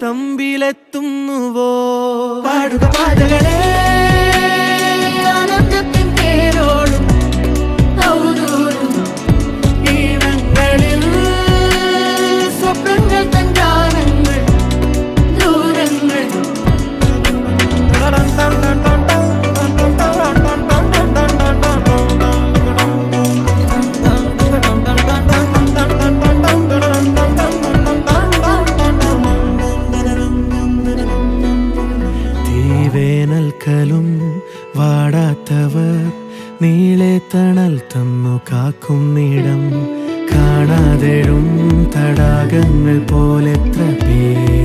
തമ്പിലെത്തുന്നുവോ? പാടുക പാതകളെ ആനന്ദത്തിൻ പേരോടും ഔദൂരും ഈണങ്ങളിൽ സ്വപ്നങ്ങൾ തൻ ഗാനങ്ങൾ ദൂരങ്ങൾ. വേനൽക്കലും വാടാത്തവർ നീളെ തണൽ തന്നു കാക്കും നീടം കാണാതെഴും തടാകങ്ങൾ പോലെത്ര പേർ